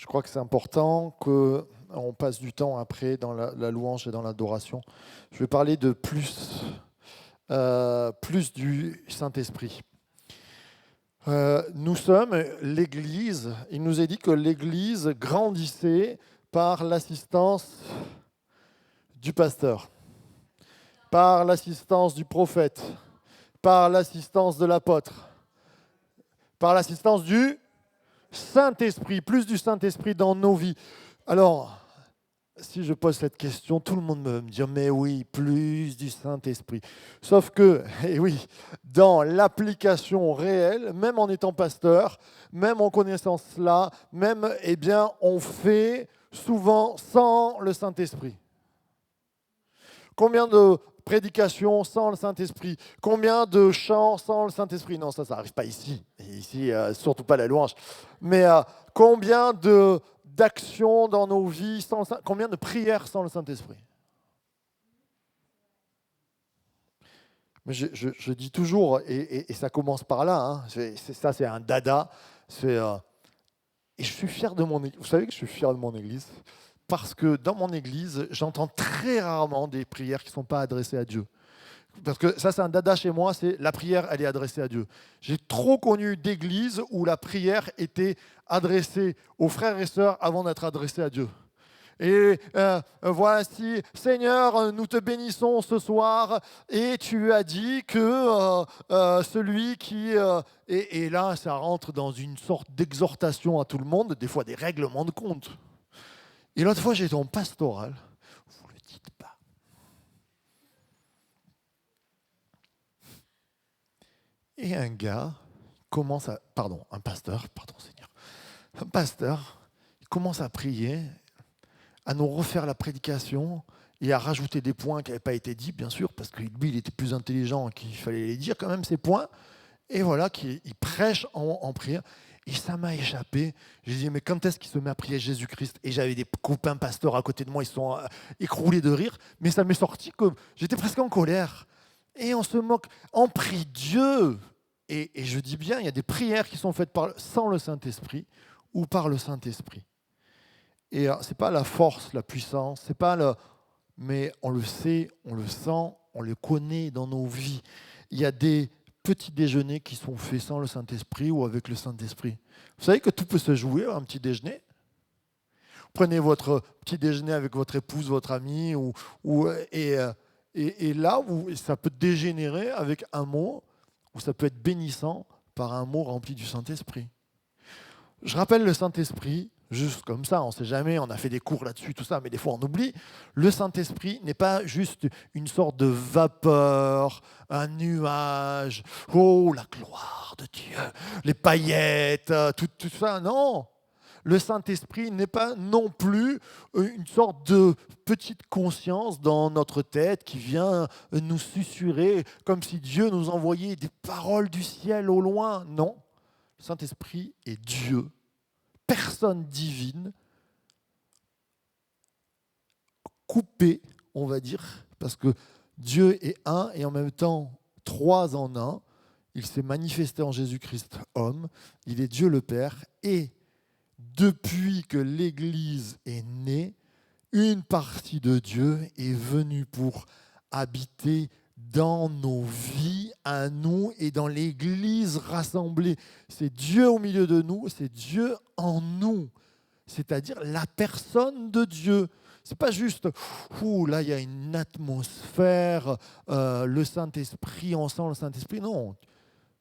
Je crois que c'est important qu'on passe du temps après dans la louange et dans l'adoration. Je vais parler de plus du Saint-Esprit. Nous sommes l'Église. Il nous est dit que l'Église grandissait par l'assistance du pasteur, par l'assistance du prophète, par l'assistance de l'apôtre, par l'assistance du Saint-Esprit, plus du Saint-Esprit dans nos vies. Alors, si je pose cette question, tout le monde me dit, mais oui, plus du Saint-Esprit. Sauf que, et oui, dans l'application réelle, même en étant pasteur, même en connaissant cela, même, eh bien, on fait souvent sans le Saint-Esprit. Combien de prédications sans le Saint-Esprit? Combien de chants sans le Saint-Esprit? Non, ça n'arrive pas ici. Et ici, surtout pas la louange. Mais combien d'actions dans nos vies, combien de prières sans le Saint-Esprit? Mais je dis toujours, et ça commence par là, hein, ça c'est un dada, et je suis fier de mon église. Vous savez que je suis fier de mon église? Parce que dans mon église, j'entends très rarement des prières qui ne sont pas adressées à Dieu. Parce que ça, c'est un dada chez moi, c'est la prière, elle est adressée à Dieu. J'ai trop connu d'églises où la prière était adressée aux frères et sœurs avant d'être adressée à Dieu. Et voici, Seigneur, nous te bénissons ce soir, et tu as dit que celui qui... et là, ça rentre dans une sorte d'exhortation à tout le monde, des fois des règlements de compte. Et l'autre fois, j'étais en pastoral. Vous ne le dites pas. Et un gars commence à... un pasteur, Seigneur. Un pasteur, il commence à prier, à nous refaire la prédication et à rajouter des points qui n'avaient pas été dits, bien sûr, parce que lui, il était plus intelligent qu'il fallait les dire quand même, ces points. Et voilà, il prêche en prière. Et ça m'a échappé. J'ai dit, mais quand est-ce qu'il se met à prier Jésus-Christ? Et j'avais des copains pasteurs à côté de moi, ils sont écroulés de rire. Mais ça m'est sorti que j'étais presque en colère. Et on se moque. On prie Dieu. Et je dis bien, il y a des prières qui sont faites sans le Saint-Esprit ou par le Saint-Esprit. Et ce n'est pas la force, la puissance, c'est pas mais on le sait, on le sent, on le connaît dans nos vies. Il y a des petits déjeuners qui sont faits sans le Saint-Esprit ou avec le Saint-Esprit. Vous savez que tout peut se jouer à un petit déjeuner. Prenez votre petit déjeuner avec votre épouse, votre ami, et là, ça peut dégénérer avec un mot, ou ça peut être bénissant par un mot rempli du Saint-Esprit. Je rappelle le Saint-Esprit, juste comme ça, on ne sait jamais, on a fait des cours là-dessus, tout ça, mais des fois on oublie. Le Saint-Esprit n'est pas juste une sorte de vapeur, un nuage, oh la gloire de Dieu, les paillettes, tout ça, non. Le Saint-Esprit n'est pas non plus une sorte de petite conscience dans notre tête qui vient nous susurrer comme si Dieu nous envoyait des paroles du ciel au loin. Non, le Saint-Esprit est Dieu, personne divine, coupée, on va dire, parce que Dieu est un et en même temps trois en un. Il s'est manifesté en Jésus-Christ homme, il est Dieu le Père, et depuis que l'Église est née, une partie de Dieu est venue pour habiter dans nos vies, à nous et dans l'Église rassemblée. C'est Dieu au milieu de nous, c'est Dieu en nous, c'est-à-dire la personne de Dieu. C'est pas juste, là il y a une atmosphère, le Saint-Esprit, on sent le Saint-Esprit. Non,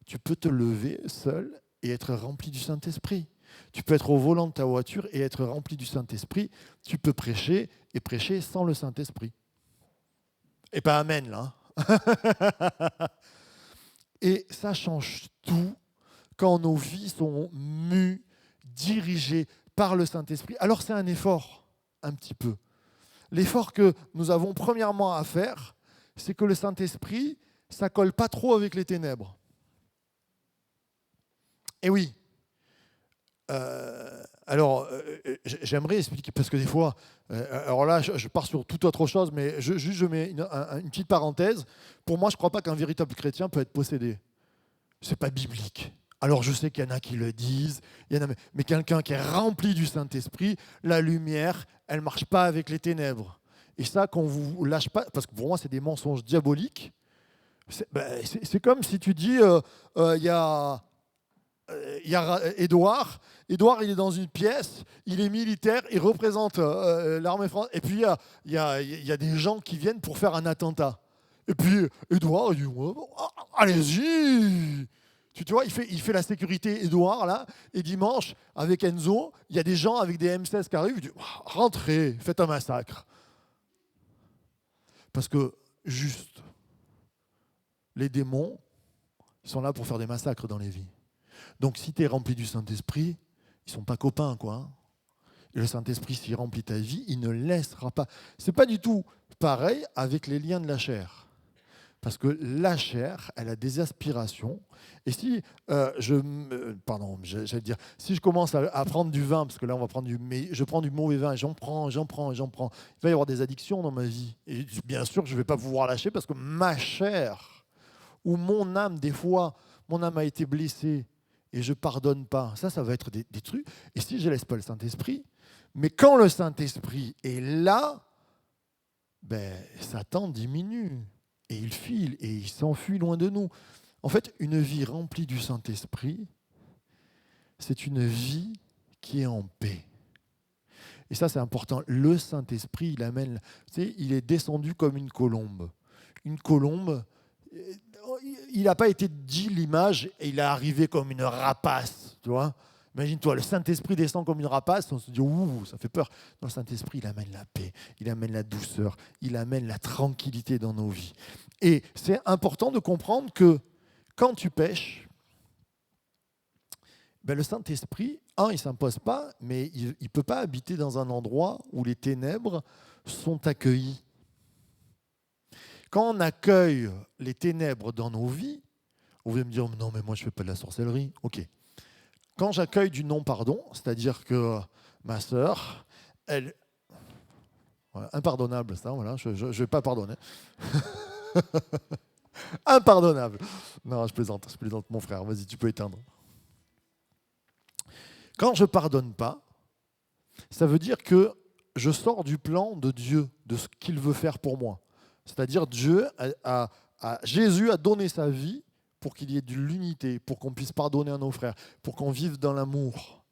tu peux te lever seul et être rempli du Saint-Esprit. Tu peux être au volant de ta voiture et être rempli du Saint-Esprit. Tu peux prêcher et prêcher sans le Saint-Esprit. Et pas amen, là. Et ça change tout quand nos vies sont mues, dirigées par le Saint-Esprit. Alors c'est un effort, un petit peu. L'effort que nous avons premièrement à faire, c'est que le Saint-Esprit, ça ne colle pas trop avec les ténèbres. Et oui. J'aimerais expliquer, parce que des fois, alors là, je pars sur toute autre chose, mais je mets une petite parenthèse. Pour moi, je ne crois pas qu'un véritable chrétien peut être possédé. Ce n'est pas biblique. Alors je sais qu'il y en a qui le disent, mais quelqu'un qui est rempli du Saint-Esprit, la lumière, elle ne marche pas avec les ténèbres. Et ça, qu'on ne vous lâche pas, parce que pour moi, c'est des mensonges diaboliques. C'est comme si tu dis, il y a Édouard. Édouard, il est dans une pièce, il est militaire, il représente l'armée française. Et puis, il y a des gens qui viennent pour faire un attentat. Et puis, Édouard, il dit, ouais, bon, allez-y. Tu vois, il fait la sécurité, Édouard, là. Et dimanche, avec Enzo, il y a des gens avec des M16 qui arrivent. Il dit, rentrez, faites un massacre. Parce que, juste, les démons, ils sont là pour faire des massacres dans les vies. Donc si tu es rempli du Saint-Esprit, ils ne sont pas copains, quoi. Et le Saint-Esprit, s'il remplit ta vie, il ne laissera pas. Ce n'est pas du tout pareil avec les liens de la chair. Parce que la chair, elle a des aspirations. Et si j'allais dire, si je commence à prendre du vin, parce que là on va prendre je prends du mauvais vin, et j'en prends. Il va y avoir des addictions dans ma vie. Et bien sûr, je ne vais pas pouvoir lâcher parce que ma chair, ou mon âme, des fois, mon âme a été blessée et je ne pardonne pas. Ça va être des trucs. Et si je ne laisse pas le Saint-Esprit, mais quand le Saint-Esprit est là, Satan diminue. Et il file et il s'enfuit loin de nous. En fait, une vie remplie du Saint-Esprit, c'est une vie qui est en paix. Et ça, c'est important. Le Saint-Esprit, il est descendu comme une colombe. Une colombe, il n'a pas été dit l'image et il est arrivé comme une rapace, tu vois. Imagine-toi, le Saint-Esprit descend comme une rapace, on se dit, ouh, ça fait peur. Non, le Saint-Esprit, il amène la paix, il amène la douceur, il amène la tranquillité dans nos vies. Et c'est important de comprendre que quand tu pêches, le Saint-Esprit, il ne s'impose pas, mais il ne peut pas habiter dans un endroit où les ténèbres sont accueillies. Quand on accueille les ténèbres dans nos vies, vous allez me dire, non, mais moi, je ne fais pas de la sorcellerie. Ok. Quand j'accueille du non-pardon, c'est-à-dire que ma sœur, elle... Voilà, impardonnable, ça, voilà, je ne vais pas pardonner. Impardonnable. Non, je plaisante, mon frère. Vas-y, tu peux éteindre. Quand je ne pardonne pas, ça veut dire que je sors du plan de Dieu, de ce qu'il veut faire pour moi. C'est-à-dire Jésus a donné sa vie pour qu'il y ait de l'unité, pour qu'on puisse pardonner à nos frères, pour qu'on vive dans l'amour.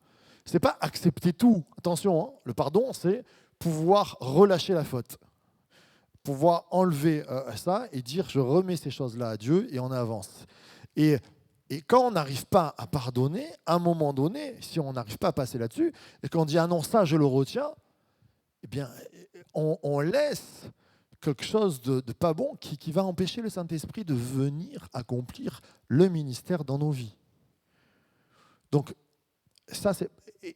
Ce n'est pas accepter tout. Attention, hein, le pardon, c'est pouvoir relâcher la faute, pouvoir enlever ça et dire je remets ces choses-là à Dieu et on avance. Et quand on n'arrive pas à pardonner, à un moment donné, si on n'arrive pas à passer là-dessus, et qu'on dit ah non, ça je le retiens, eh bien, on laisse quelque chose de pas bon qui va empêcher le Saint-Esprit de venir accomplir le ministère dans nos vies. Donc, ça, c'est...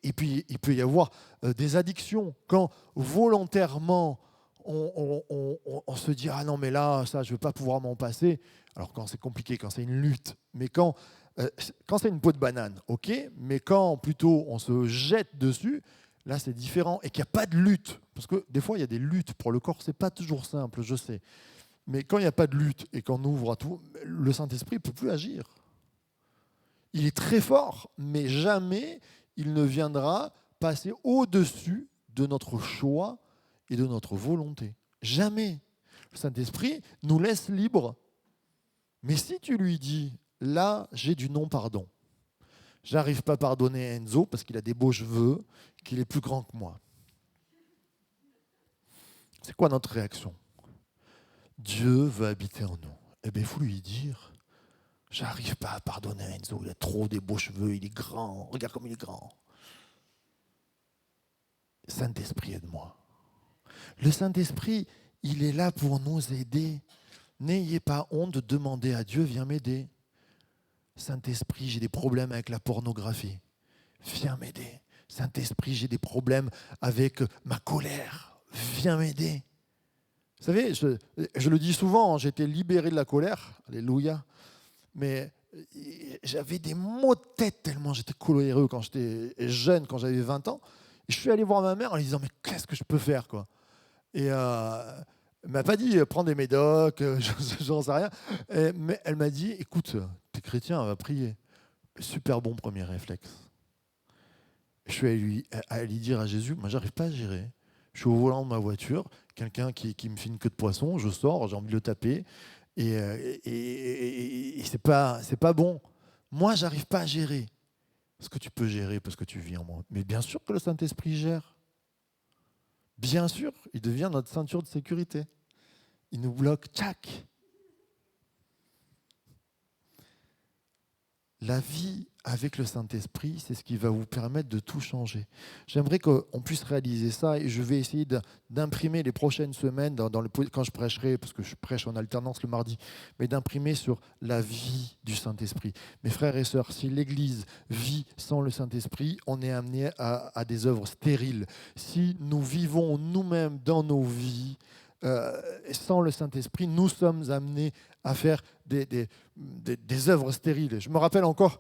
Et puis, il peut y avoir des addictions. Quand volontairement, on se dit « Ah non, mais là, ça, je ne vais pas pouvoir m'en passer ». Alors, quand c'est compliqué, quand c'est une lutte. Mais quand c'est une peau de banane, ok. Mais quand, plutôt, on se jette dessus, là, c'est différent. Et qu'il n'y a pas de lutte. Parce que des fois, il y a des luttes pour le corps. Ce n'est pas toujours simple, je sais. Mais quand il n'y a pas de lutte et qu'on ouvre à tout, le Saint-Esprit ne peut plus agir. Il est très fort, mais jamais il ne viendra passer au-dessus de notre choix et de notre volonté. Jamais. Le Saint-Esprit nous laisse libres. Mais si tu lui dis, là, j'ai du non-pardon, j'arrive pas à pardonner à Enzo parce qu'il a des beaux cheveux, qu'il est plus grand que moi. C'est quoi notre réaction? Dieu veut habiter en nous. Eh bien, il faut lui dire, j'arrive pas à pardonner à Enzo, il a trop des beaux cheveux, il est grand, regarde comme il est grand. Saint-Esprit, aide-moi. Le Saint-Esprit, il est là pour nous aider. N'ayez pas honte de demander à Dieu, viens m'aider. Saint-Esprit, j'ai des problèmes avec la pornographie. Viens m'aider. Saint-Esprit, j'ai des problèmes avec ma colère. Viens m'aider. Vous savez, je le dis souvent, j'étais libéré de la colère. Alléluia. Mais j'avais des maux de tête tellement j'étais coléreux quand j'étais jeune, quand j'avais 20 ans. Et je suis allé voir ma mère en lui disant, mais qu'est-ce que je peux faire, quoi? Et elle ne m'a pas dit, prends des médocs, j'en sais rien. Mais elle m'a dit, écoute, t'es chrétien, va prier. super bon premier réflexe. Je suis allé dire à Jésus, moi j'arrive pas à gérer. Je suis au volant de ma voiture, quelqu'un qui me fait une queue de poisson, je sors, j'ai envie de le taper, et c'est pas bon. Moi j'arrive pas à gérer. Est-ce que tu peux gérer parce que tu vis en moi? Mais bien sûr que le Saint-Esprit gère. Bien sûr, il devient notre ceinture de sécurité. Il nous bloque, tchac. La vie avec le Saint-Esprit, c'est ce qui va vous permettre de tout changer. J'aimerais qu'on puisse réaliser ça et je vais essayer d'imprimer les prochaines semaines, quand je prêcherai, parce que je prêche en alternance le mardi, mais d'imprimer sur la vie du Saint-Esprit. Mes frères et sœurs, si l'Église vit sans le Saint-Esprit, on est amené à des œuvres stériles. Si nous vivons nous-mêmes dans nos vies, sans le Saint-Esprit, nous sommes amenés à faire des œuvres stériles. Je me rappelle encore,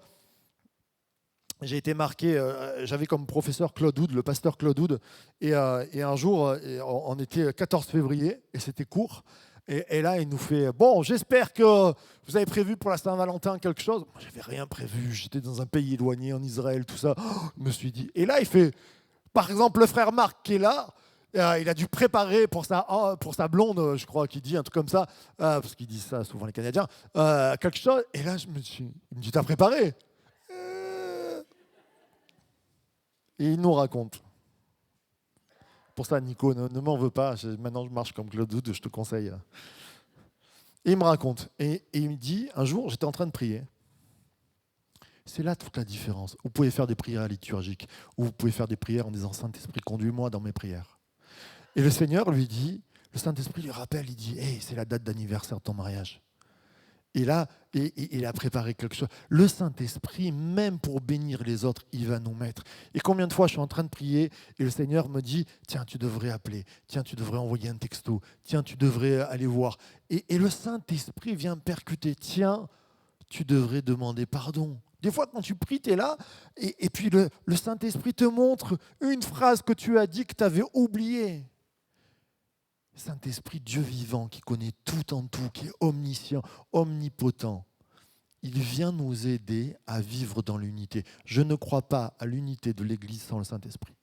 j'ai été marqué, j'avais comme professeur Claude Houd, le pasteur Claude Houd, et un jour, on était 14 février, et c'était court, et là, il nous fait « Bon, j'espère que vous avez prévu pour la Saint-Valentin quelque chose ?» Moi, j'avais rien prévu, j'étais dans un pays éloigné, en Israël, tout ça. Je me suis dit, et là, il fait, par exemple, le frère Marc qui est là, il a dû préparer pour sa blonde, je crois qu'il dit un truc comme ça, parce qu'ils disent ça souvent les Canadiens, quelque chose. Et là, il me dit, t'as préparé? Et il nous raconte. Pour ça, Nico, ne m'en veux pas. Maintenant, je marche comme Claude Houd, je te conseille. Et il me raconte. Et il me dit, un jour, j'étais en train de prier. C'est là toute la différence. Vous pouvez faire des prières liturgiques, ou vous pouvez faire des prières en disant, Saint-Esprit, conduis-moi dans mes prières. Et le Seigneur lui dit, le Saint-Esprit lui rappelle, il dit, hey, c'est la date d'anniversaire de ton mariage. Et là, il a préparé quelque chose. Le Saint-Esprit, même pour bénir les autres, il va nous mettre. Et combien de fois je suis en train de prier et le Seigneur me dit, tiens, tu devrais appeler, tiens, tu devrais envoyer un texto, tiens, tu devrais aller voir. Et le Saint-Esprit vient me percuter, tiens, tu devrais demander pardon. Des fois, quand tu pries, tu es là, et puis le Saint-Esprit te montre une phrase que tu as dit que tu avais oubliée. Saint-Esprit, Dieu vivant, qui connaît tout en tout, qui est omniscient, omnipotent, il vient nous aider à vivre dans l'unité. Je ne crois pas à l'unité de l'Église sans le Saint-Esprit.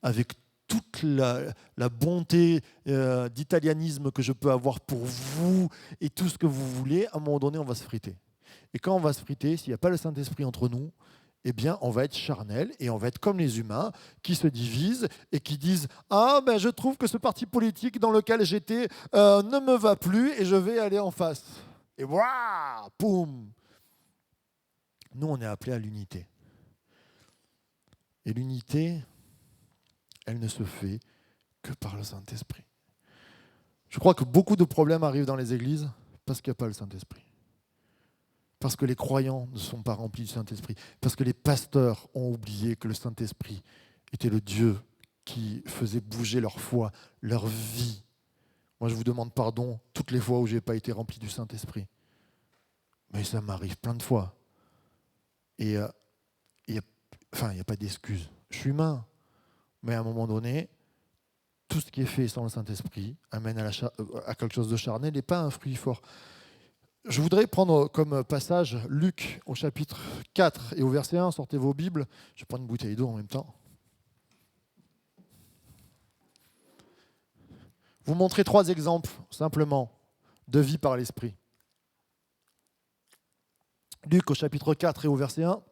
Avec toute la bonté d'italianisme que je peux avoir pour vous et tout ce que vous voulez, à un moment donné, on va se friter. Et quand on va se friter, s'il n'y a pas le Saint-Esprit entre nous, eh bien, on va être charnel et on va être comme les humains qui se divisent et qui disent « Ah, ben, je trouve que ce parti politique dans lequel j'étais ne me va plus et je vais aller en face. » Et waouh, poum. Nous, on est appelés à l'unité. Et l'unité, elle ne se fait que par le Saint-Esprit. Je crois que beaucoup de problèmes arrivent dans les églises parce qu'il n'y a pas le Saint-Esprit. Parce que les croyants ne sont pas remplis du Saint-Esprit. Parce que les pasteurs ont oublié que le Saint-Esprit était le Dieu qui faisait bouger leur foi, leur vie. Moi, je vous demande pardon toutes les fois où je n'ai pas été rempli du Saint-Esprit. Mais ça m'arrive plein de fois. Et il n'y a pas d'excuse. Je suis humain. Mais à un moment donné, tout ce qui est fait sans le Saint-Esprit amène à quelque chose de charnel et pas un fruit fort. Je voudrais prendre comme passage Luc au chapitre 4 et au verset 1. Sortez vos Bibles. Je vais prendre une bouteille d'eau en même temps. Vous montrer 3 exemples, simplement, de vie par l'Esprit. Luc au chapitre 4 et au verset 1.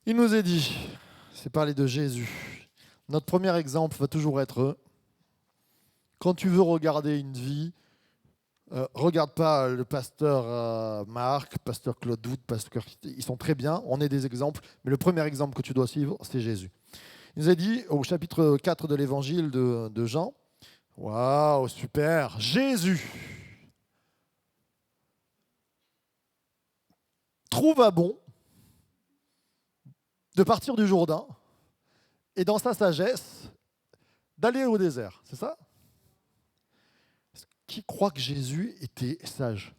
Il nous est dit, c'est parler de Jésus. Notre premier exemple va toujours être, quand tu veux regarder une vie, regarde pas le pasteur Marc, pasteur Claude Houd, ils sont très bien, on est des exemples, mais le premier exemple que tu dois suivre, c'est Jésus. Il nous a dit au chapitre 4 de l'évangile de Jean, waouh, super, Jésus trouva bon de partir du Jourdain et dans sa sagesse d'aller au désert, c'est ça? Qui croit que Jésus était sage?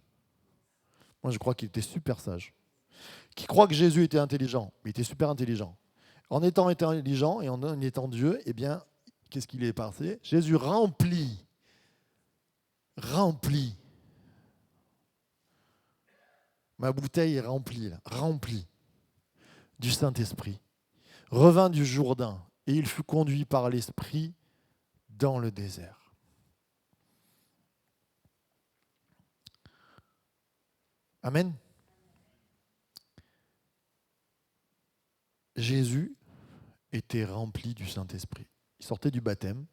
Moi, je crois qu'il était super sage. qui croient que Jésus était intelligent, mais il était super intelligent. En étant intelligent et en étant Dieu, eh bien, qu'est-ce qu'il est passé? Jésus remplit ma bouteille est remplie, là, remplie du Saint-Esprit, revint du Jourdain, et il fut conduit par l'Esprit dans le désert. Amen. Jésus était rempli du Saint-Esprit. Il sortait du baptême,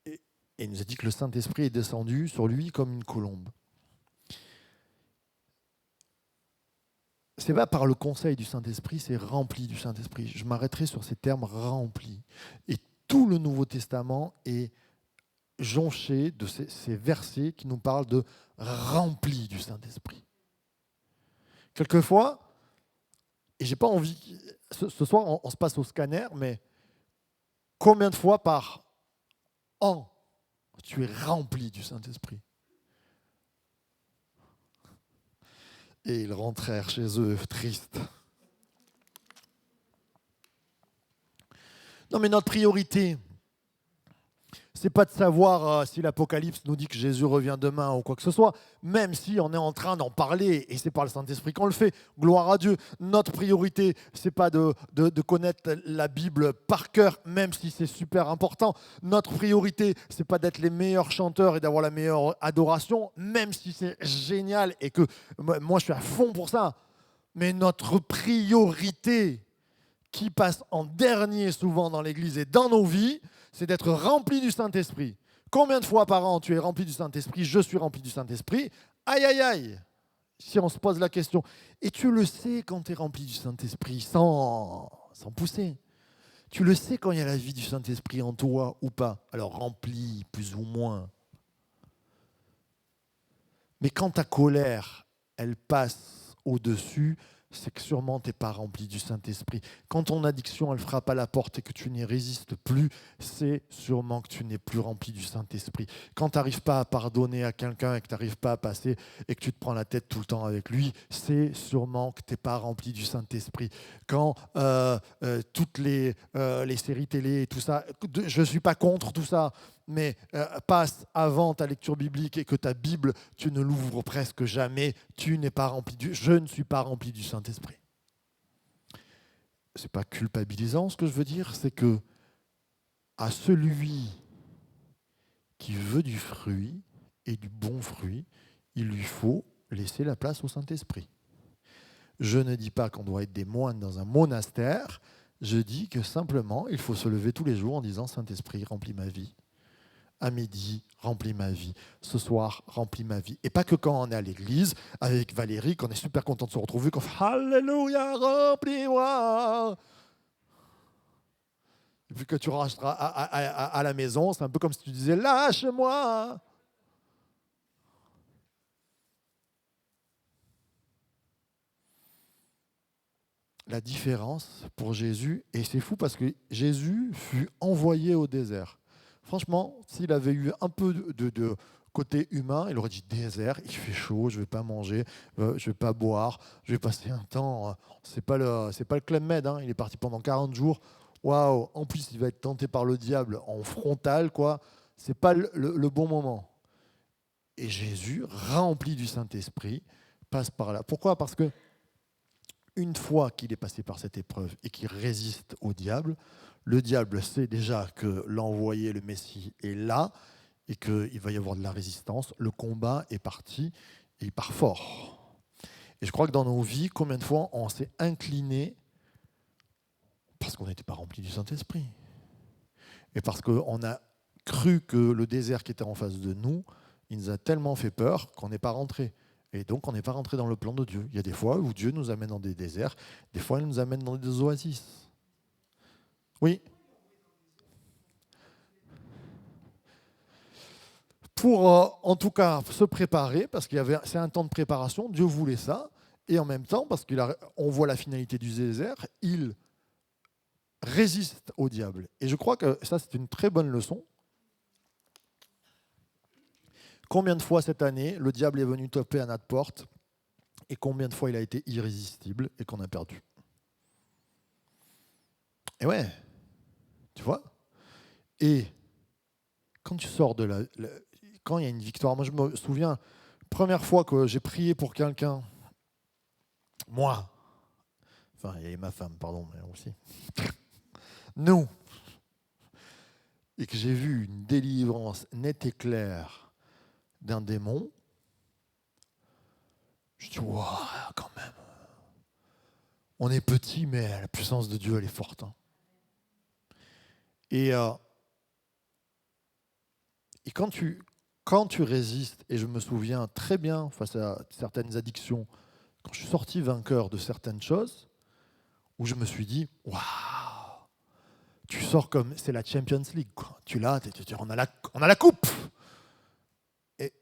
et il nous a dit que le Saint-Esprit est descendu sur lui comme une colombe. C'est pas par le conseil du Saint-Esprit, c'est rempli du Saint-Esprit. Je m'arrêterai sur ces termes remplis. Et tout le Nouveau Testament est jonché de ces versets qui nous parlent de rempli du Saint-Esprit. Quelquefois, et j'ai pas envie, ce soir on se passe au scanner, mais combien de fois par an tu es rempli du Saint-Esprit? Et ils rentrèrent chez eux tristes. Non, mais notre priorité, c'est pas de savoir si l'Apocalypse nous dit que Jésus revient demain ou quoi que ce soit, même si on est en train d'en parler et c'est par le Saint-Esprit qu'on le fait. Gloire à Dieu. Notre priorité, c'est pas de connaître la Bible par cœur, même si c'est super important. Notre priorité, c'est pas d'être les meilleurs chanteurs et d'avoir la meilleure adoration, même si c'est génial et que moi je suis à fond pour ça. Mais notre priorité, qui passe en dernier souvent dans l'Église et dans nos vies, c'est d'être rempli du Saint-Esprit. Combien de fois par an tu es rempli du Saint-Esprit? Je suis rempli du Saint-Esprit. Aïe, aïe, aïe, si on se pose la question. Et tu le sais quand tu es rempli du Saint-Esprit, sans pousser. Tu le sais quand il y a la vie du Saint-Esprit en toi ou pas. Alors rempli, plus ou moins. Mais quand ta colère, elle passe au-dessus, c'est que sûrement tu n'es pas rempli du Saint-Esprit. Quand ton addiction, elle frappe à la porte et que tu n'y résistes plus, c'est sûrement que tu n'es plus rempli du Saint-Esprit. Quand tu n'arrives pas à pardonner à quelqu'un et que tu n'arrives pas à passer et que tu te prends la tête tout le temps avec lui, c'est sûrement que tu n'es pas rempli du Saint-Esprit. Quand toutes les séries télé et tout ça, je ne suis pas contre tout ça, mais passe avant ta lecture biblique et que ta Bible, tu ne l'ouvres presque jamais, tu n'es pas rempli je ne suis pas rempli du Saint-Esprit. Ce n'est pas culpabilisant ce que je veux dire, c'est que à celui qui veut du fruit et du bon fruit, il lui faut laisser la place au Saint-Esprit. Je ne dis pas qu'on doit être des moines dans un monastère, je dis que simplement, il faut se lever tous les jours en disant « Saint-Esprit, remplis ma vie ». À midi, remplis ma vie. Ce soir, remplis ma vie. Et pas que quand on est à l'église avec Valérie, qu'on est super content de se retrouver, qu'on fait Alléluia, remplis-moi. Et puis que tu rentreras à la maison, c'est un peu comme si tu disais lâche-moi. La différence pour Jésus, et c'est fou parce que Jésus fut envoyé au désert. Franchement, s'il avait eu un peu de côté humain, il aurait dit désert, il fait chaud, je ne vais pas manger, je ne vais pas boire, je vais passer un temps. C'est pas le Club Med, hein, il est parti pendant 40 jours. Waouh, en plus, il va être tenté par le diable en frontal, quoi. C'est pas le bon moment. Et Jésus, rempli du Saint-Esprit, passe par là. Pourquoi? Parce que une fois qu'il est passé par cette épreuve et qu'il résiste au diable, le diable sait déjà que l'envoyé, le Messie, est là et qu'il va y avoir de la résistance. Le combat est parti et il part fort. Et je crois que dans nos vies, combien de fois on s'est incliné parce qu'on n'était pas rempli du Saint-Esprit. Et parce qu'on a cru que le désert qui était en face de nous, il nous a tellement fait peur qu'on n'est pas rentré. Et donc, on n'est pas rentré dans le plan de Dieu. Il y a des fois où Dieu nous amène dans des déserts, des fois, il nous amène dans des oasis. Oui. Pour, en tout cas, se préparer, parce c'est un temps de préparation, Dieu voulait ça, et en même temps, parce qu'on voit la finalité du désert, il résiste au diable. Et je crois que ça, c'est une très bonne leçon. Combien de fois cette année, le diable est venu taper à notre porte et combien de fois il a été irrésistible et qu'on a perdu. Et ouais, tu vois. Et quand tu sors de quand il y a une victoire, moi je me souviens, première fois que j'ai prié pour quelqu'un, moi, enfin il y avait ma femme, pardon, mais aussi, nous, et que j'ai vu une délivrance nette et claire d'un démon, je dis, waouh, quand même. On est petit, mais la puissance de Dieu, elle est forte. Hein. Et quand tu résistes, et je me souviens très bien face à certaines addictions, quand je suis sorti vainqueur de certaines choses, où je me suis dit, waouh, tu sors comme, c'est la Champions League, quoi. Tu l'as, on a la coupe.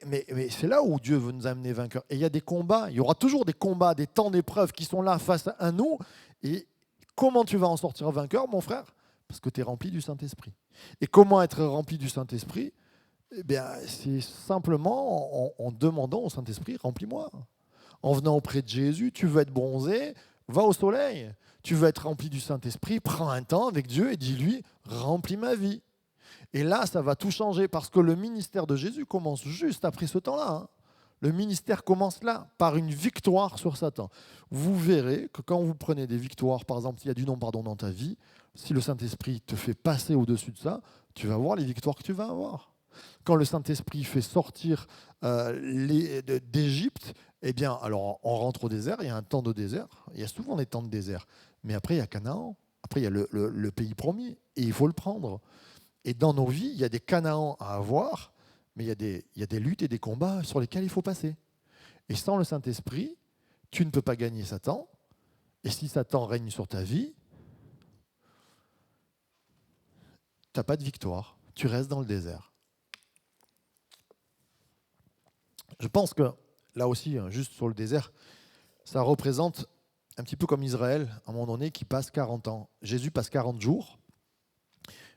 Mais c'est là où Dieu veut nous amener vainqueurs. Et il y a des combats, il y aura toujours des combats, des temps d'épreuve qui sont là face à nous. Et comment tu vas en sortir vainqueur, mon frère? Parce que tu es rempli du Saint-Esprit. Et comment être rempli du Saint-Esprit? Eh bien, c'est simplement en demandant au Saint-Esprit, remplis-moi. En venant auprès de Jésus, tu veux être bronzé, va au soleil. Tu veux être rempli du Saint-Esprit, prends un temps avec Dieu et dis-lui, remplis ma vie. Et là, ça va tout changer parce que le ministère de Jésus commence juste après ce temps-là. Hein. Le ministère commence là, par une victoire sur Satan. Vous verrez que quand vous prenez des victoires, par exemple, il y a du non-pardon dans ta vie, si le Saint-Esprit te fait passer au-dessus de ça, tu vas voir les victoires que tu vas avoir. Quand le Saint-Esprit fait sortir d'Égypte, eh bien, alors on rentre au désert, il y a un temps de désert, il y a souvent des temps de désert, mais après il y a Canaan, après il y a le pays promis, et il faut le prendre. Et dans nos vies, il y a des Canaans à avoir, mais il y a des luttes et des combats sur lesquels il faut passer. Et sans le Saint-Esprit, tu ne peux pas gagner Satan. Et si Satan règne sur ta vie, tu n'as pas de victoire. Tu restes dans le désert. Je pense que, là aussi, juste sur le désert, ça représente un petit peu comme Israël, à un moment donné, qui passe 40 ans. Jésus passe 40 jours,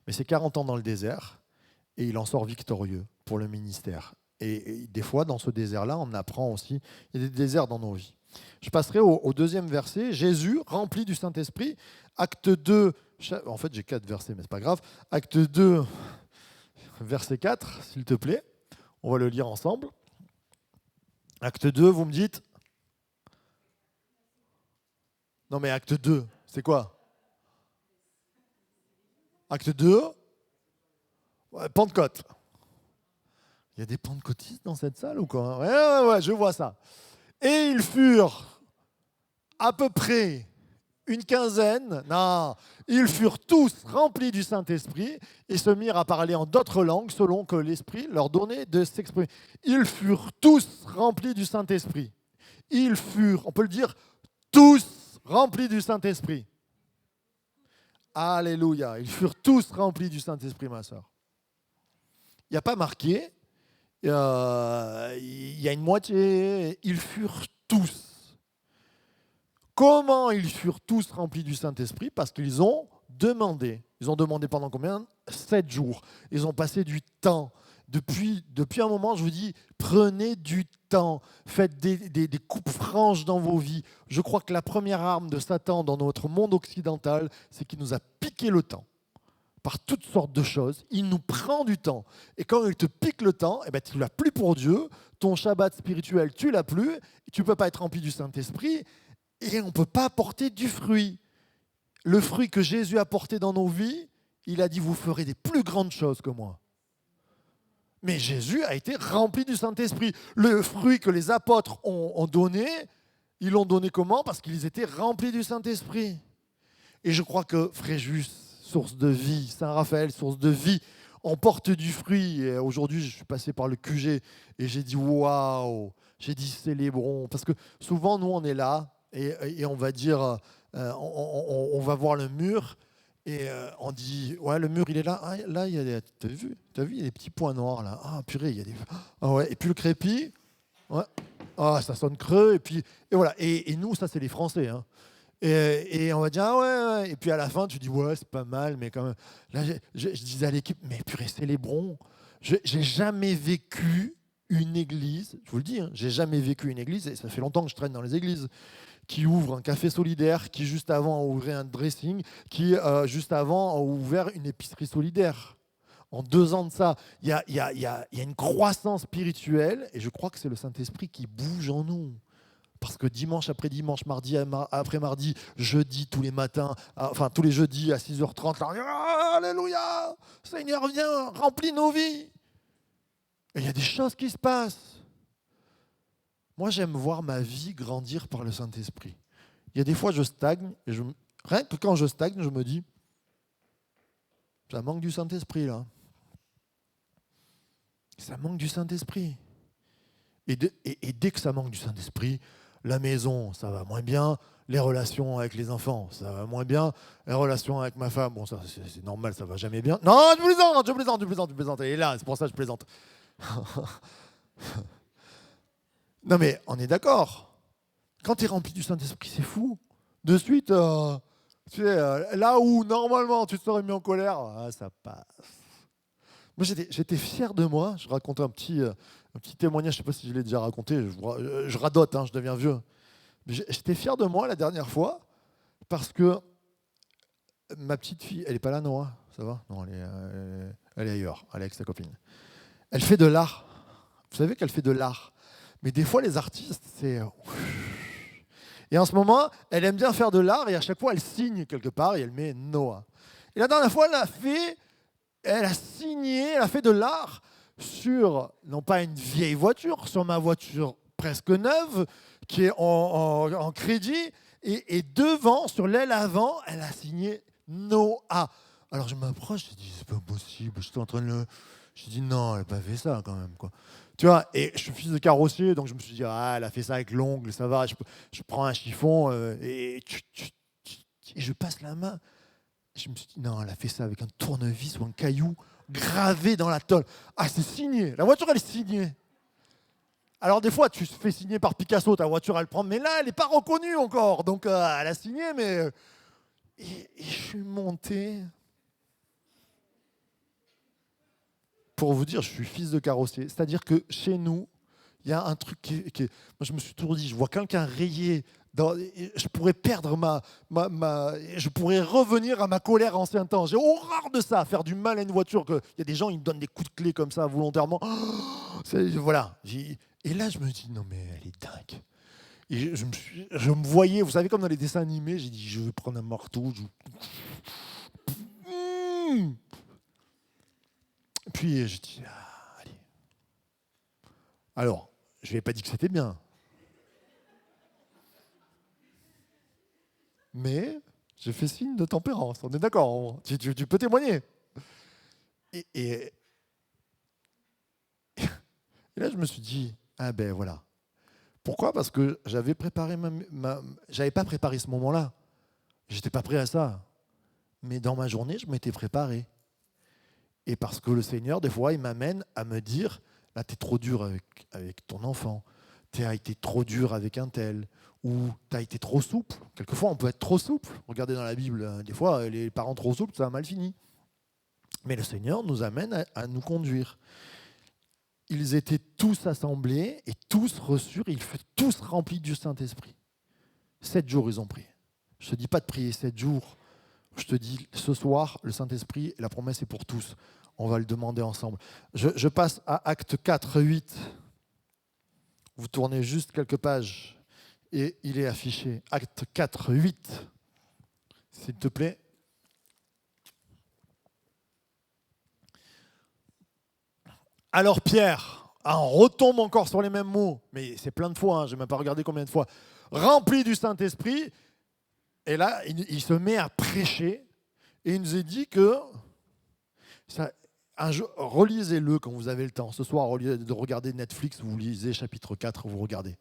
mais c'est 40 ans dans le désert, et il en sort victorieux pour le ministère. Et des fois, dans ce désert-là, on apprend aussi, il y a des déserts dans nos vies. Je passerai au deuxième verset. Jésus, rempli du Saint-Esprit, acte 2, en fait j'ai 4 versets, mais c'est pas grave. Acte 2, verset 4, s'il te plaît. On va le lire ensemble. Acte 2, vous me dites? Non mais acte 2, c'est quoi? Acte 2, ouais, Pentecôte. Il y a des pentecôtistes dans cette salle ou quoi? Ouais, je vois ça. Et ils furent à peu près une quinzaine, non, ils furent tous remplis du Saint-Esprit et se mirent à parler en d'autres langues selon que l'Esprit leur donnait de s'exprimer. Ils furent tous remplis du Saint-Esprit. Ils furent, on peut le dire, tous remplis du Saint-Esprit. Alléluia. Ils furent tous remplis du Saint-Esprit, ma soeur. Il n'y a pas marqué, il y a une moitié, ils furent tous. Comment ils furent tous remplis du Saint-Esprit? Parce qu'ils ont demandé. Ils ont demandé pendant combien? 7 jours. Ils ont passé du temps. Depuis un moment, je vous dis, prenez du temps. Faites des coupes franches dans vos vies. Je crois que la première arme de Satan dans notre monde occidental, c'est qu'il nous a piqué le temps. Par toutes sortes de choses, il nous prend du temps. Et quand il te pique le temps, eh ben, tu ne l'as plus pour Dieu. Ton Shabbat spirituel, tu ne l'as plus. Tu ne peux pas être rempli du Saint-Esprit. Et on ne peut pas porter du fruit. Le fruit que Jésus a porté dans nos vies, il a dit, vous ferez des plus grandes choses que moi. Mais Jésus a été rempli du Saint-Esprit. Le fruit que les apôtres ont donné, ils l'ont donné comment? Parce qu'ils étaient remplis du Saint-Esprit. Et je crois que Fréjus, source de vie, Saint-Raphaël, source de vie, on porte du fruit. Et aujourd'hui, je suis passé par le QG et j'ai dit, waouh, j'ai dit, célébrons. Parce que souvent, nous, on est là, et on va dire, on va voir le mur et on dit, ouais, le mur il est là. Ah, là, il y a des, t'as vu, il y a des petits points noirs là. Ah purée, il y a des. Ah ouais. Et puis le crépi, ouais. Ah, ça sonne creux. Et voilà. Et nous, ça c'est les Français. Hein. Et on va dire, ah ouais. Et puis à la fin, tu dis, ouais, c'est pas mal, mais quand même. Là, je disais à l'équipe, mais purée, célébrons. J'ai jamais vécu une église, je vous le dis, hein, j'ai jamais vécu une église, et ça fait longtemps que je traîne dans les églises, qui ouvre un café solidaire, qui juste avant a ouvert un dressing, qui juste avant a ouvert une épicerie solidaire. En 2 ans de ça, il y a une croissance spirituelle, et je crois que c'est le Saint-Esprit qui bouge en nous. Parce que dimanche après dimanche, mardi après mardi, jeudi, tous les matins, enfin tous les jeudis à 6h30, là, Alléluia, Seigneur, viens, remplis nos vies. Et il y a des choses qui se passent. Moi, j'aime voir ma vie grandir par le Saint-Esprit. Il y a des fois, je stagne, et rien que quand je stagne, je me dis, ça manque du Saint-Esprit, là. Ça manque du Saint-Esprit. Et dès que ça manque du Saint-Esprit, la maison, ça va moins bien. Les relations avec les enfants, ça va moins bien. Les relations avec ma femme, bon, ça c'est normal, ça va jamais bien. Non, je plaisante. Et là, c'est pour ça que je plaisante. Non mais, on est d'accord. Quand tu es rempli du Saint-Esprit, c'est fou. De suite, tu sais, là où normalement tu te serais mis en colère, ça passe. Moi, j'étais fier de moi. Je racontais un petit témoignage, je ne sais pas si je l'ai déjà raconté. Je radote, hein, je deviens vieux. Mais j'étais fier de moi la dernière fois parce que ma petite fille, elle n'est pas là, Noah, ça va? Non, elle est ailleurs, elle est avec sa copine. Elle fait de l'art. Vous savez qu'elle fait de l'art. Mais des fois, les artistes, c'est... Et en ce moment, elle aime bien faire de l'art et à chaque fois, elle signe quelque part et elle met Noah. Et la dernière fois, elle a signé, elle a fait de l'art sur, non pas une vieille voiture, sur ma voiture presque neuve, qui est en crédit, et devant, sur l'aile avant, elle a signé Noah. Alors je m'approche, je dis, c'est pas possible, je suis en train de le... Je dis, non, elle n'a pas fait ça quand même, quoi. Tu vois, et je suis fils de carrossier, donc je me suis dit, elle a fait ça avec l'ongle, ça va, je prends un chiffon, et je passe la main. Je me suis dit, non, elle a fait ça avec un tournevis ou un caillou gravé dans la tôle. Ah, c'est signé. La voiture, elle est signée. Alors, des fois, tu te fais signer par Picasso, ta voiture, elle prend. Mais là, elle n'est pas reconnue encore. Donc, elle a signé, mais... Et je suis monté. Pour vous dire, je suis fils de carrossier. C'est-à-dire que chez nous, il y a un truc qui est... Moi, je me suis toujours dit, je vois quelqu'un rayé. Je pourrais perdre je pourrais revenir à ma colère ancien temps. J'ai horreur de ça, faire du mal à une voiture. Il y a des gens, ils me donnent des coups de clé comme ça volontairement. Voilà. Et là, je me dis, non mais elle est dingue. Et je me voyais, vous savez, comme dans les dessins animés, j'ai dit, je vais prendre un marteau. Puis je dis, allez. Alors, je ne lui ai pas dit que c'était bien. Mais j'ai fait signe de tempérance, on est d'accord, tu peux témoigner. Et là, je me suis dit, ah ben voilà. Pourquoi? Parce que j'avais préparé j'avais pas préparé ce moment-là. J'étais pas prêt à ça. Mais dans ma journée, je m'étais préparé. Et parce que le Seigneur, des fois, il m'amène à me dire, là, tu es trop dur avec ton enfant. Tu as été trop dur avec un tel. Ou tu as été trop souple. Quelquefois, on peut être trop souple. Regardez dans la Bible, des fois, les parents trop souples, ça a mal fini. Mais le Seigneur nous amène à nous conduire. Ils étaient tous assemblés et tous reçurent, ils furent tous remplis du Saint-Esprit. 7 jours, ils ont prié. Je ne te dis pas de prier 7 jours. Je te dis, ce soir, le Saint-Esprit, la promesse est pour tous. On va le demander ensemble. Je passe à Acte 4, 8. Vous tournez juste quelques pages et il est affiché. Acte 4, 8. S'il te plaît. Alors Pierre, on retombe encore sur les mêmes mots, mais c'est plein de fois, je n'ai même pas regardé combien de fois, rempli du Saint-Esprit, et là, il se met à prêcher, et il nous est dit que, relisez-le quand vous avez le temps, ce soir, au lieu de regarder Netflix, vous lisez chapitre 4, vous regardez.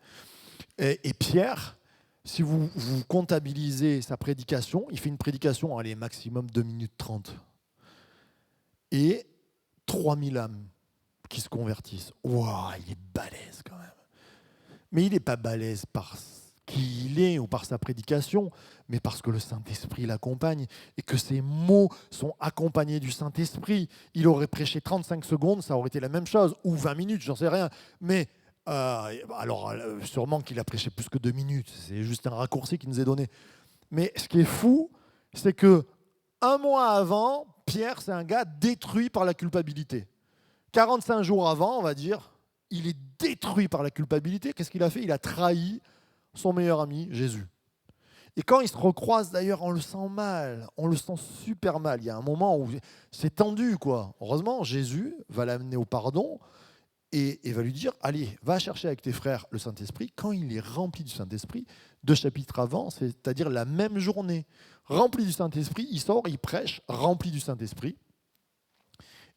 Et Pierre, si vous comptabilisez sa prédication, il fait une prédication, allez, maximum 2 minutes 30, et 3000 âmes qui se convertissent. Waouh, il est balèze quand même. Mais il n'est pas balèze parce qui il est ou par sa prédication, mais parce que le Saint-Esprit l'accompagne et que ses mots sont accompagnés du Saint-Esprit. Il aurait prêché 35 secondes, ça aurait été la même chose, ou 20 minutes, j'en sais rien. Mais sûrement qu'il a prêché plus que 2 minutes, c'est juste un raccourci qui nous est donné. Mais ce qui est fou, c'est que un mois avant, Pierre, c'est un gars détruit par la culpabilité. 45 jours avant, on va dire, il est détruit par la culpabilité. Qu'est-ce qu'il a fait? Il a trahi son meilleur ami, Jésus. Et quand ils se recroisent, d'ailleurs, on le sent mal, on le sent super mal. Il y a un moment où c'est tendu, quoi. Heureusement, Jésus va l'amener au pardon et va lui dire, allez, va chercher avec tes frères le Saint-Esprit. Quand il est rempli du Saint-Esprit, 2 chapitres avant, c'est-à-dire la même journée, rempli du Saint-Esprit, il sort, il prêche, rempli du Saint-Esprit,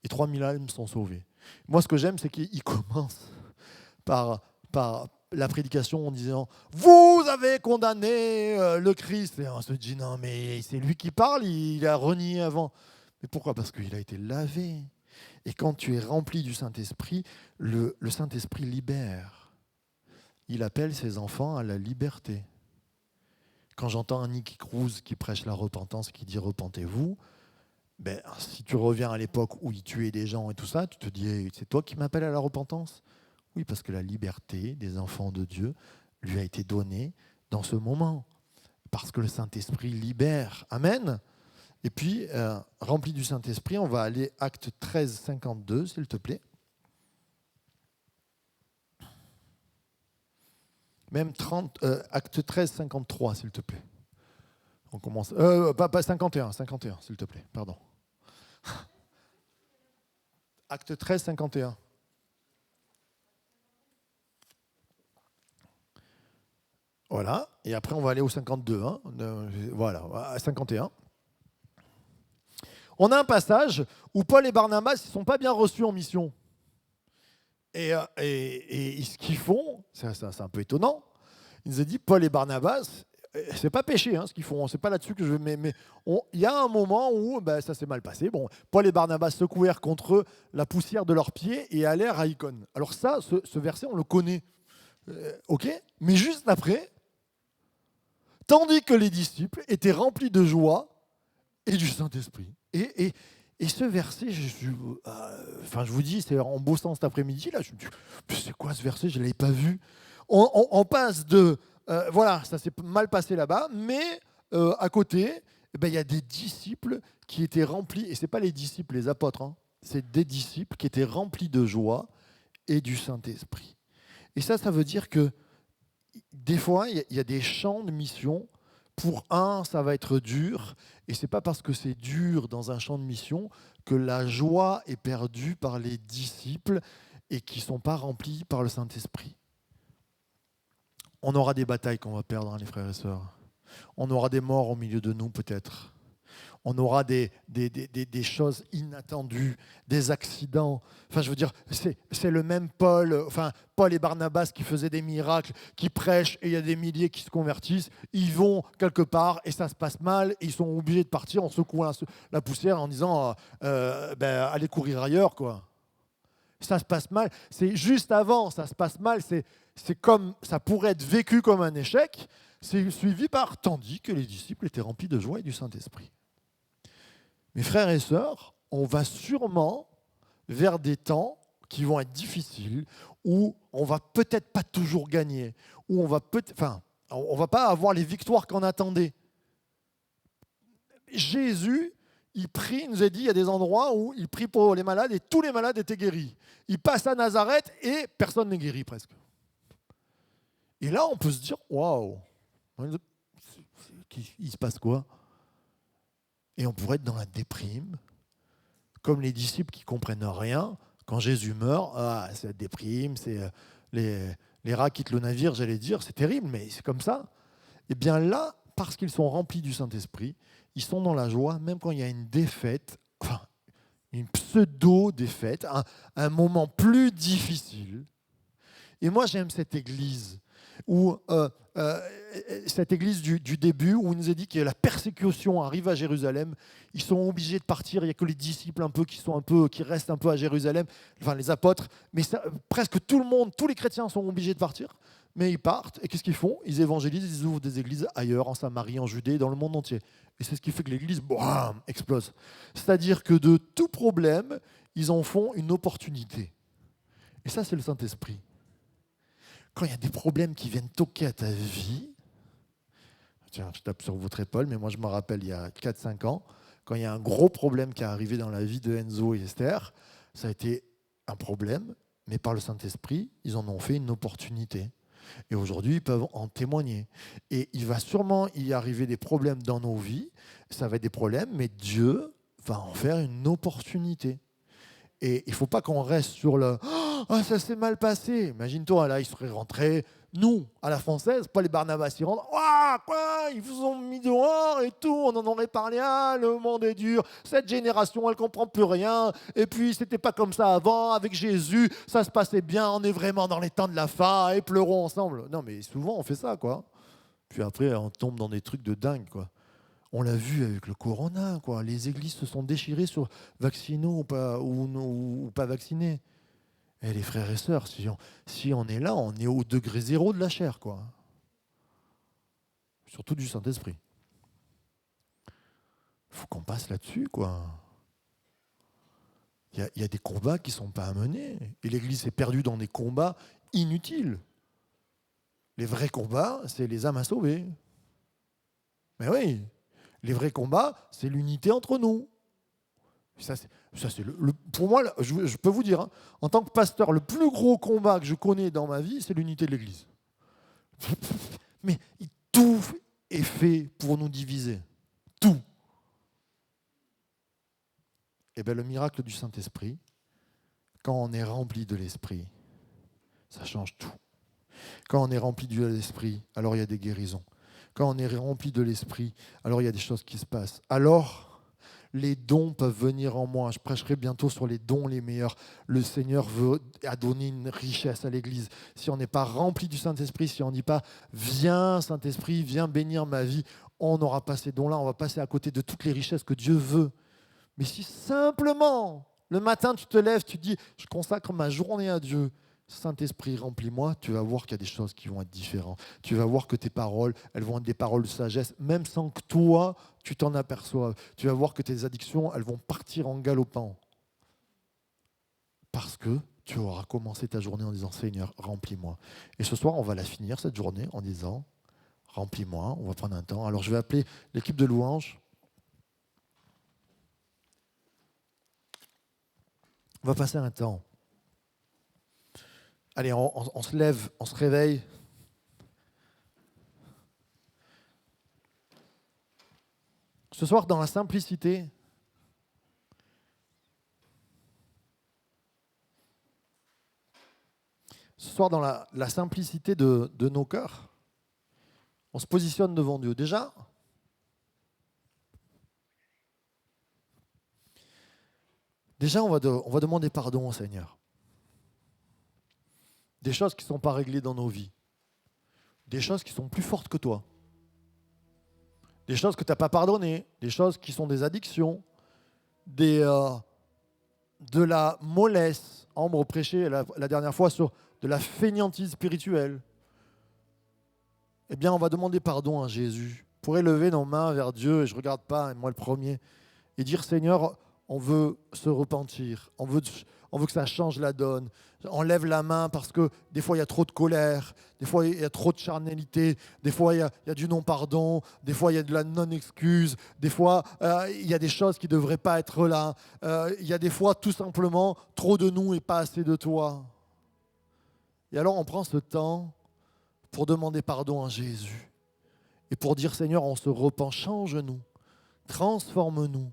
et 3000 âmes sont sauvées. Moi, ce que j'aime, c'est qu'il commence par la prédication en disant « Vous avez condamné le Christ ». Et on se dit « Non, mais c'est lui qui parle, il a renié avant ». Mais pourquoi? Parce qu'il a été lavé. Et quand tu es rempli du Saint-Esprit, le Saint-Esprit libère. Il appelle ses enfants à la liberté. Quand j'entends un Nicky Cruz qui prêche la repentance, qui dit « Repentez-vous », ben, si tu reviens à l'époque où il tuait des gens et tout ça, tu te dis hey, « C'est toi qui m'appelles à la repentance ?» Oui, parce que la liberté des enfants de Dieu lui a été donnée dans ce moment. Parce que le Saint-Esprit libère. Amen. Et puis, rempli du Saint-Esprit, on va aller Acte 13, 52, s'il te plaît. Même Acte 13, 53, s'il te plaît. On commence. Pas 51, s'il te plaît, pardon. Acte 13, 51. Voilà, et après on va aller au 52. Hein. Voilà, à 51. On a un passage où Paul et Barnabas ne sont pas bien reçus en mission. Et ce qu'ils font, c'est un peu étonnant. Ils nous ont dit, Paul et Barnabas, c'est pas péché ce qu'ils font, c'est pas là-dessus que je veux, mais il y a un moment où ça s'est mal passé. Bon, Paul et Barnabas secouèrent contre eux la poussière de leurs pieds et allèrent à Icône. Alors ça, ce verset, on le connaît. Ok, mais juste après, tandis que les disciples étaient remplis de joie et du Saint-Esprit. Et ce verset, je vous dis, c'est en bossant cet après-midi, là, je me dis, c'est quoi ce verset? Je ne l'avais pas vu. On passe de, voilà, ça s'est mal passé là-bas, mais à côté, il y a des disciples qui étaient remplis, et ce n'est pas les disciples, les apôtres, c'est des disciples qui étaient remplis de joie et du Saint-Esprit. Et ça veut dire que des fois, il y a des champs de mission. Pour ça va être dur. Et ce n'est pas parce que c'est dur dans un champ de mission que la joie est perdue par les disciples et qui ne sont pas remplis par le Saint-Esprit. On aura des batailles qu'on va perdre, les frères et sœurs. On aura des morts au milieu de nous, peut-être. On aura des choses inattendues, des accidents. Enfin, je veux dire, c'est le même Paul et Barnabas qui faisaient des miracles, qui prêchent, et il y a des milliers qui se convertissent. Ils vont quelque part et ça se passe mal, et ils sont obligés de partir en secouant la poussière en disant allez courir ailleurs, quoi. Ça se passe mal. C'est juste avant, ça se passe mal. C'est comme ça pourrait être vécu comme un échec. C'est suivi par tandis que les disciples étaient remplis de joie et du Saint-Esprit. Mes frères et sœurs, on va sûrement vers des temps qui vont être difficiles, où on va peut-être pas toujours gagner, où on va va pas avoir les victoires qu'on attendait. Jésus, il prie, il nous a dit, il y a des endroits où il prie pour les malades et tous les malades étaient guéris. Il passe à Nazareth et personne n'est guéri presque. Et là, on peut se dire, waouh, il se passe quoi? Et on pourrait être dans la déprime, comme les disciples qui ne comprennent rien. Quand Jésus meurt, c'est la déprime, c'est les rats quittent le navire, j'allais dire, c'est terrible, mais c'est comme ça. Et bien là, parce qu'ils sont remplis du Saint-Esprit, ils sont dans la joie, même quand il y a une défaite, une pseudo-défaite, un moment plus difficile. Et moi, j'aime cette église où cette église du début, où il nous a dit que la persécution arrive à Jérusalem, ils sont obligés de partir, il n'y a que les disciples qui restent un peu à Jérusalem, enfin les apôtres, mais presque tout le monde, tous les chrétiens sont obligés de partir. Mais ils partent, et qu'est-ce qu'ils font? Ils évangélisent, ils ouvrent des églises ailleurs, en Samarie, en Judée, dans le monde entier. Et c'est ce qui fait que l'église, boum, explose. C'est-à-dire que de tout problème, ils en font une opportunité. Et ça, c'est le Saint-Esprit. Quand il y a des problèmes qui viennent toquer à ta vie, tiens, je tape sur votre épaule, mais moi je me rappelle il y a 4-5 ans, quand il y a un gros problème qui est arrivé dans la vie de Enzo et Esther, ça a été un problème, mais par le Saint-Esprit, ils en ont fait une opportunité. Et aujourd'hui, ils peuvent en témoigner. Et il va sûrement y arriver des problèmes dans nos vies, ça va être des problèmes, mais Dieu va en faire une opportunité. Et il ne faut pas qu'on reste sur le « ça s'est mal passé ». Imagine-toi, là, ils seraient rentrés, nous, à la française, pas les Barnabas, ils rentrent « Ouah, quoi, ils vous ont mis dehors et tout, on en aurait parlé, ah, le monde est dur, cette génération, elle ne comprend plus rien, et puis c'était pas comme ça avant, avec Jésus, ça se passait bien, on est vraiment dans les temps de la fin, et pleurons ensemble ». Non, mais souvent, on fait ça, quoi. Puis après, on tombe dans des trucs de dingue, quoi. On l'a vu avec le corona, quoi. Les églises se sont déchirées sur vaccinés ou pas vaccinés. Et les frères et sœurs, si on est là, on est au degré zéro de la chair, quoi. Surtout du Saint-Esprit. Il faut qu'on passe là-dessus, quoi. Il y a des combats qui ne sont pas à mener. Et l'Église est perdue dans des combats inutiles. Les vrais combats, c'est les âmes à sauver. Mais oui, les vrais combats, c'est l'unité entre nous. Ça, c'est pour moi, je peux vous dire, hein, en tant que pasteur, le plus gros combat que je connais dans ma vie, c'est l'unité de l'Église. Mais tout est fait pour nous diviser. Tout. Et bien le miracle du Saint-Esprit, quand on est rempli de l'Esprit, ça change tout. Quand on est rempli de l'Esprit, alors il y a des guérisons. Quand on est rempli de l'Esprit, alors il y a des choses qui se passent. Alors, les dons peuvent venir en moi. Je prêcherai bientôt sur les dons les meilleurs. Le Seigneur a donné une richesse à l'Église. Si on n'est pas rempli du Saint-Esprit, si on ne dit pas « Viens Saint-Esprit, viens bénir ma vie », on n'aura pas ces dons-là. On va passer à côté de toutes les richesses que Dieu veut. Mais si simplement, le matin, tu te lèves, tu dis « Je consacre ma journée à Dieu », Saint-Esprit, remplis-moi, tu vas voir qu'il y a des choses qui vont être différentes. Tu vas voir que tes paroles, elles vont être des paroles de sagesse, même sans que toi, tu t'en aperçoives. Tu vas voir que tes addictions, elles vont partir en galopant. Parce que tu auras commencé ta journée en disant « Seigneur, remplis-moi ». Et ce soir, on va la finir, cette journée, en disant « Remplis-moi ». On va prendre un temps. Alors, je vais appeler l'équipe de louanges. On va passer un temps. Allez, on se lève, on se réveille. Ce soir, dans la simplicité, la simplicité de nos cœurs, on se positionne devant Dieu. Déjà, on va demander pardon au Seigneur. Des choses qui ne sont pas réglées dans nos vies. Des choses qui sont plus fortes que toi. Des choses que tu n'as pas pardonnées. Des choses qui sont des addictions. De la mollesse. Ambre prêchait la dernière fois sur de la fainéantise spirituelle. Eh bien, on va demander pardon à Jésus. On pourrait lever nos mains vers Dieu, et je ne regarde pas, moi le premier, et dire, Seigneur, on veut se repentir, on veut que ça change la donne. On lève la main parce que des fois il y a trop de colère, des fois il y a trop de charnalité, des fois il y a du non-pardon, des fois il y a de la non-excuse, des fois il y a des choses qui ne devraient pas être là. Il y a des fois tout simplement trop de nous et pas assez de toi. Et alors on prend ce temps pour demander pardon à Jésus et pour dire Seigneur, on se repent, change-nous, transforme-nous.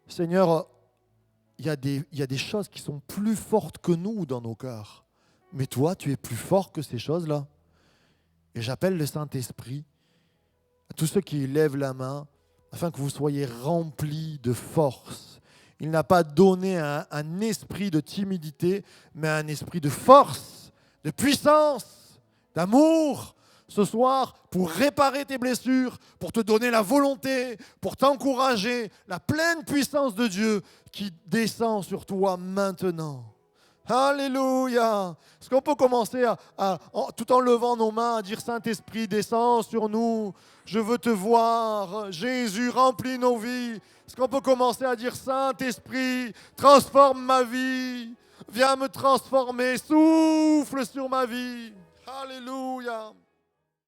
Seigneur, il y a des choses qui sont plus fortes que nous dans nos cœurs. Mais toi, tu es plus fort que ces choses-là. Et j'appelle le Saint-Esprit à tous ceux qui lèvent la main afin que vous soyez remplis de force. Il n'a pas donné un esprit de timidité, mais un esprit de force, de puissance, d'amour. Ce soir, pour réparer tes blessures, pour te donner la volonté, pour t'encourager, la pleine puissance de Dieu qui descend sur toi maintenant. Alléluia. Est-ce qu'on peut commencer tout en levant nos mains, à dire Saint-Esprit, descends sur nous. Je veux te voir. Jésus, remplis nos vies. Est-ce qu'on peut commencer à dire Saint-Esprit, transforme ma vie. Viens me transformer. Souffle sur ma vie. Alléluia.